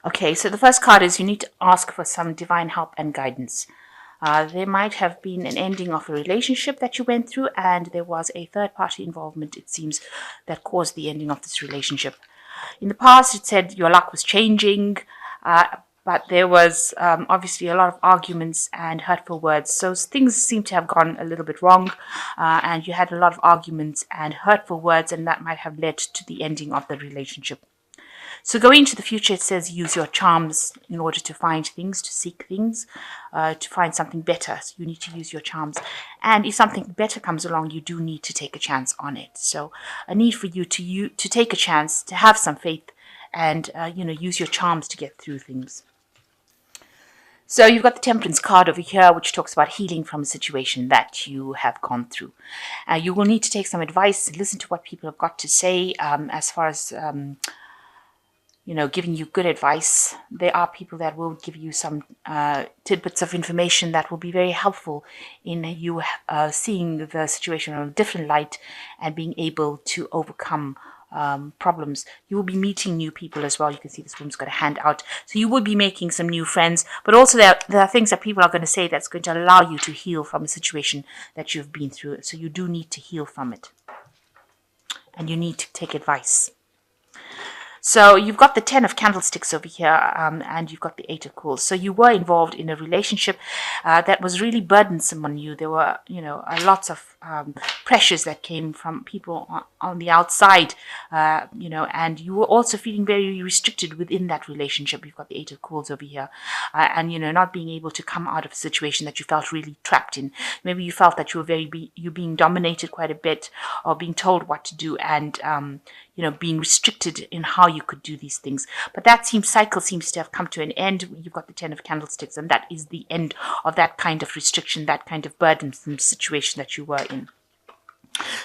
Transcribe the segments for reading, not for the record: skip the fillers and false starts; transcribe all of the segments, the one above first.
Okay, so the first card is you need to ask for some divine help and guidance. There might have been an ending of a relationship that you went through, and there was a third party involvement, it seems, that caused the ending of this relationship. In the past, it said your luck was changing, uh, but there was obviously a lot of arguments and hurtful words. So things seem to have gone a little bit wrong, and you had a lot of arguments and hurtful words, and that might have led to the ending of the relationship. So going into the future, it says use your charms in order to find things, to seek things, to find something better. So you need to use your charms. And if something better comes along, you do need to take a chance on it. So a need for to take a chance, to have some faith, and use your charms to get through things. So you've got the Temperance card over here, which talks about healing from a situation that you have gone through. You will need to take some advice, listen to what people have got to say as far as giving you good advice. There are people that will give you some tidbits of information that will be very helpful in you seeing the situation in a different light and being able to overcome problems. You will be meeting new people as well. You can see this woman's got a hand out. So you will be making some new friends, but also there are things that people are going to say that's going to allow you to heal from a situation that you've been through. So you do need to heal from it. And you need to take advice. So you've got the 10 of candlesticks over here, and you've got the 8 of coals. So you were involved in a relationship that was really burdensome on you. There were, lots of pressures that came from people on the outside, and you were also feeling very restricted within that relationship. You've got the 8 of coals over here, and, not being able to come out of a situation that you felt really trapped in. Maybe you felt that you were you're being dominated quite a bit, or being told what to do, and, being restricted in how you could do these things. But that cycle seems to have come to an end. You've got the 10 of candlesticks, and that is the end of that kind of restriction, that kind of burdensome situation that you were in.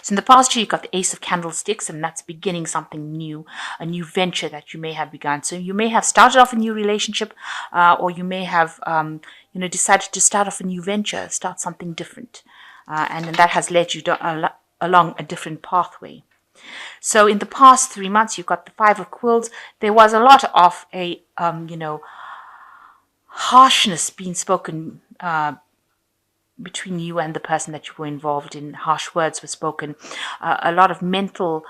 So in the past year, you've got the Ace of Candlesticks, and that's beginning something new, a new venture that you may have begun. So you may have started off a new relationship, or you may have, decided to start off a new venture, start something different. And that has led you along a different pathway. So in the past 3 months, you've got the 5 of Quills. There was a lot of a, harshness being spoken between you and the person that you were involved in. Harsh words were spoken. A lot of mental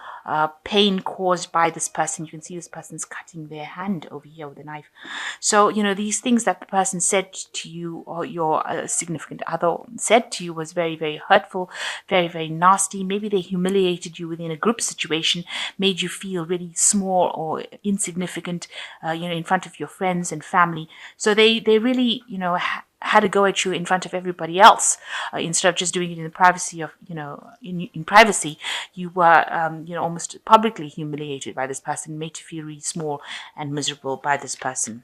pain caused by this person. You can see this person's cutting their hand over here with a knife. So, these things that the person said to you, or your significant other said to you, was very, very hurtful, very, very nasty. Maybe they humiliated you within a group situation, made you feel really small or insignificant, in front of your friends and family. So they really, had to go at you in front of everybody else, instead of just doing it in the privacy of, in privacy. You were, almost publicly humiliated by this person, made to feel really small and miserable by this person.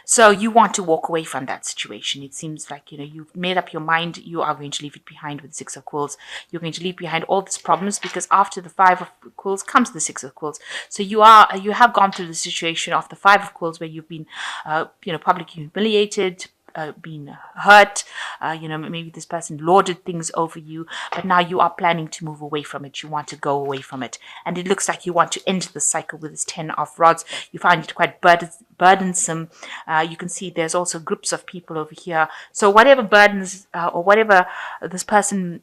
So you want to walk away from that situation. It seems like, you've made up your mind. You are going to leave it behind with the 6 of Quills. You're going to leave behind all these problems, because after the 5 of Quills comes the 6 of Quills. So you have gone through the situation of the 5 of Quills, where you've been, publicly humiliated, been hurt, maybe this person lorded things over you, but now you are planning to move away from it. You want to go away from it. And it looks like you want to end the cycle with this 10 of rods. You find it quite burdensome. You can see there's also groups of people over here. So whatever burdens or whatever this person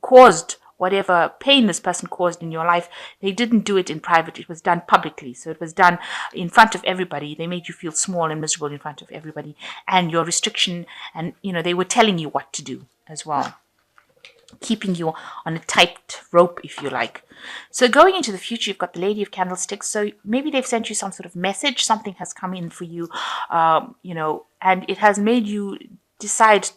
caused, whatever pain this person caused in your life, they didn't do it in private. It was done publicly. So it was done in front of everybody. They made you feel small and miserable in front of everybody. And your restriction, and, they were telling you what to do as well, keeping you on a tight rope, if you like. So going into the future, you've got the Lady of Candlesticks. So maybe they've sent you some sort of message. Something has come in for you, and it has made you decide,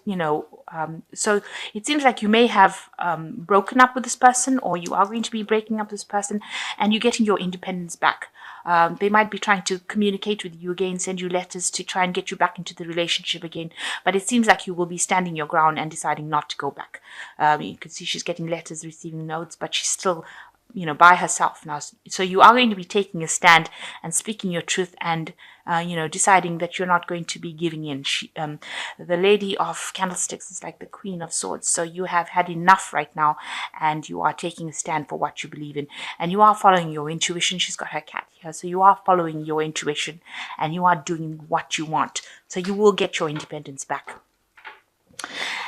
so it seems like you may have broken up with this person, or you are going to be breaking up with this person, and you're getting your independence back. They might be trying to communicate with you again, send you letters to try and get you back into the relationship again. But it seems like you will be standing your ground and deciding not to go back. You can see she's getting letters, receiving notes, but she's still, by herself now. So you are going to be taking a stand and speaking your truth, and deciding that you're not going to be giving in. The Lady of Candlesticks is like the Queen of Swords. So you have had enough right now, and you are taking a stand for what you believe in, and you are following your intuition. She's got her cat here. So you are following your intuition and you are doing what you want. So you will get your independence back.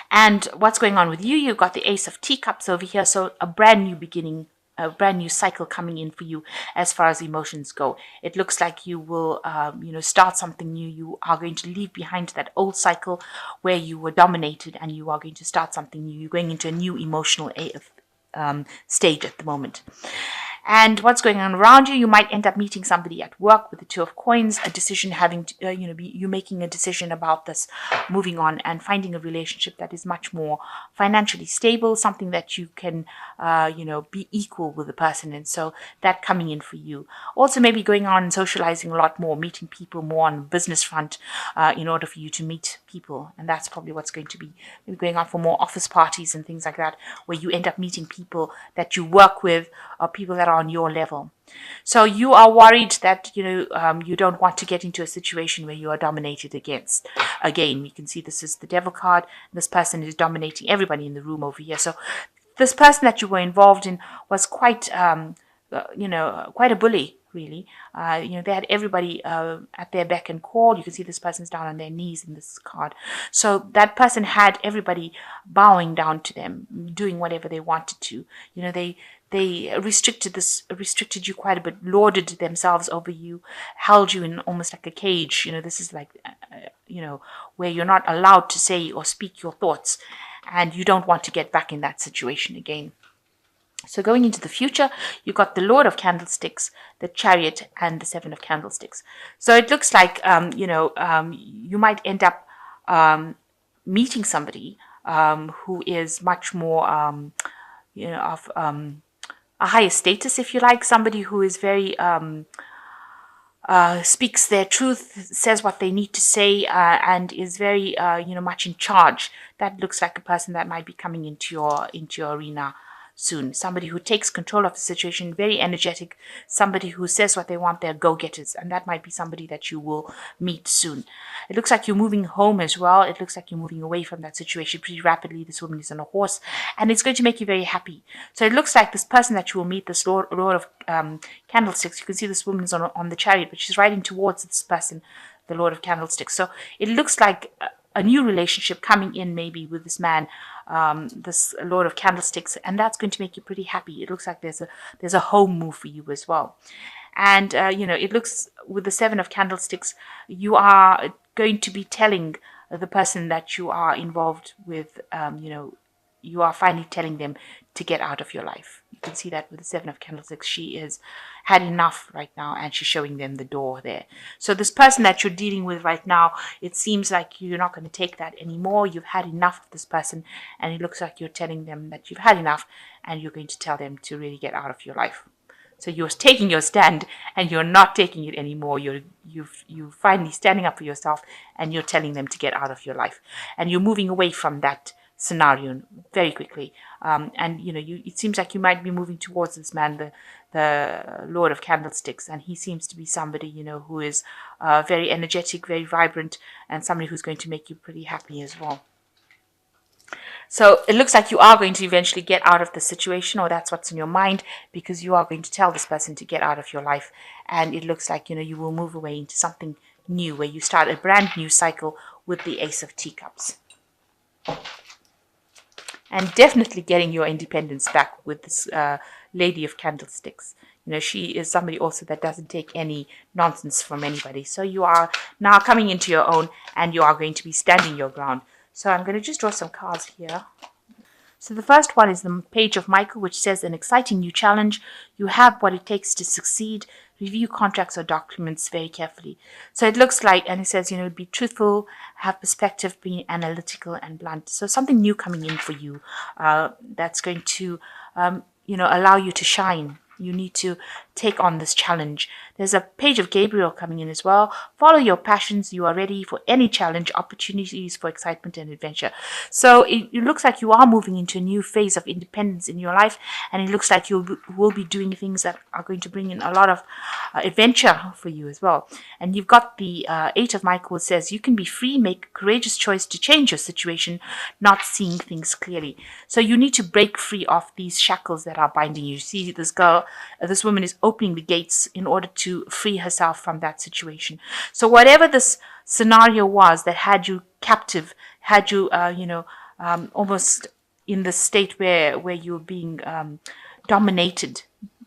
And what's going on with you? You've got the Ace of Teacups over here. So a brand new beginning, a brand new cycle coming in for you as far as emotions go. It looks like you will, start something new. You are going to leave behind that old cycle where you were dominated, and you are going to start something new. You're going into a new emotional stage at the moment. And what's going on around you? You might end up meeting somebody at work with the Two of Coins, a decision having to, you making a decision about this, moving on and finding a relationship that is much more financially stable, something that you can, be equal with the person. And so that coming in for you. Also maybe going on and socializing a lot more, meeting people more on the business front in order for you to meet people. And that's probably what's going to be going on for more office parties and things like that, where you end up meeting people that you work with or people that are on your level. So you are worried that you don't want to get into a situation where you are dominated against. Again, you can see this is the Devil card. This person is dominating everybody in the room over here. So this person that you were involved in was quite quite a bully, really. They had everybody at their beck and call. You can see this person's down on their knees in this card. So that person had everybody bowing down to them, doing whatever they wanted to. They restricted you quite a bit, lorded themselves over you, held you in almost like a cage. This is like, where you're not allowed to say or speak your thoughts, and you don't want to get back in that situation again. So going into the future, you've got the Lord of Candlesticks, the Chariot, and the Seven of Candlesticks. So it looks like, you might end up meeting somebody who is much more, of a higher status, if you like, somebody who is very, speaks their truth, says what they need to say, and is very, much in charge. That looks like a person that might be coming into your arena soon. Somebody who takes control of the situation, very energetic, somebody who says what they want, they're go-getters, and that might be somebody that you will meet soon. It looks like you're moving home as well. It looks like you're moving away from that situation pretty rapidly. This woman is on a horse, and it's going to make you very happy. So it looks like this person that you will meet, this Lord of Candlesticks, you can see this woman is on the chariot, but she's riding towards this person, the Lord of Candlesticks. So it looks like a new relationship coming in, maybe with this man, this Lord of Candlesticks, and that's going to make you pretty happy. It looks like there's a home move for you as well. And it looks with the Seven of Candlesticks, you are going to be telling the person that you are involved with, you are finally telling them to get out of your life. You can see that with the Seven of Candlesticks. She is had enough right now, and she's showing them the door there. So this person that you're dealing with right now, it seems like you're not going to take that anymore. You've had enough of this person, and it looks like you're telling them that you've had enough, and you're going to tell them to really get out of your life. So you're taking your stand, and you're not taking it anymore. You're finally standing up for yourself, and you're telling them to get out of your life, and you're moving away from that scenario very quickly. It seems like you might be moving towards this man, the Lord of Candlesticks, and he seems to be somebody, who is very energetic, very vibrant, and somebody who's going to make you pretty happy as well. So it looks like you are going to eventually get out of the situation, or that's what's in your mind, because you are going to tell this person to get out of your life. And it looks like, you will move away into something new, where you start a brand new cycle with the Ace of Teacups. And definitely getting your independence back with this Lady of Candlesticks. She is somebody also that doesn't take any nonsense from anybody. So you are now coming into your own, and you are going to be standing your ground. So I'm going to just draw some cards here. So the first one is the Page of Michael, which says an exciting new challenge. You have what it takes to succeed. Review contracts or documents very carefully. So it looks like, and it says, be truthful, have perspective, be analytical and blunt. So something new coming in for you that's going to, allow you to shine. You need to take on this challenge. There's a Page of Gabriel coming in as well. Follow your passions. You are ready for any challenge, opportunities for excitement and adventure. So it looks like you are moving into a new phase of independence in your life, and it looks like you will be doing things that are going to bring in a lot of adventure for you as well. And you've got the Eight of Michael says you can be free, make a courageous choice to change your situation, not seeing things clearly. So you need to break free of these shackles that are binding you. See, this girl, this woman is opening the gates in order to free herself from that situation. So whatever this scenario was that had you captive, had you, almost in the state where you're being dominated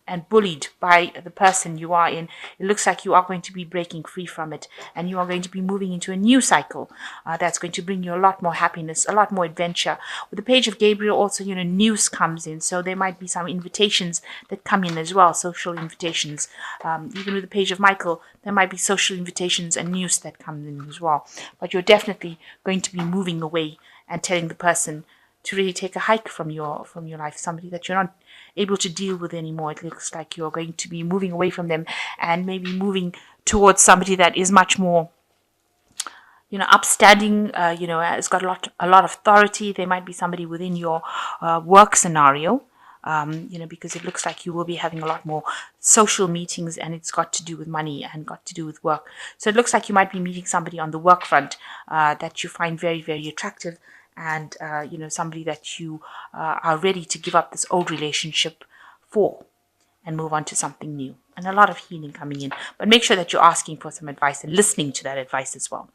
and bullied by the person you are in, it looks like you are going to be breaking free from it, and you are going to be moving into a new cycle that's going to bring you a lot more happiness, a lot more adventure. With the Page of Gabriel also, news comes in, so there might be some invitations that come in as well, social invitations. Even with the Page of Michael, there might be social invitations and news that come in as well. But you're definitely going to be moving away and telling the person to really take a hike from your life, somebody that you're not able to deal with anymore. It looks like you're going to be moving away from them and maybe moving towards somebody that is much more, upstanding, has got a lot of authority. There might be somebody within your work scenario, because it looks like you will be having a lot more social meetings, and it's got to do with money and got to do with work. So it looks like you might be meeting somebody on the work front that you find very, very attractive, and somebody that you are ready to give up this old relationship for and move on to something new, and a lot of healing coming in. But make sure that you're asking for some advice and listening to that advice as well.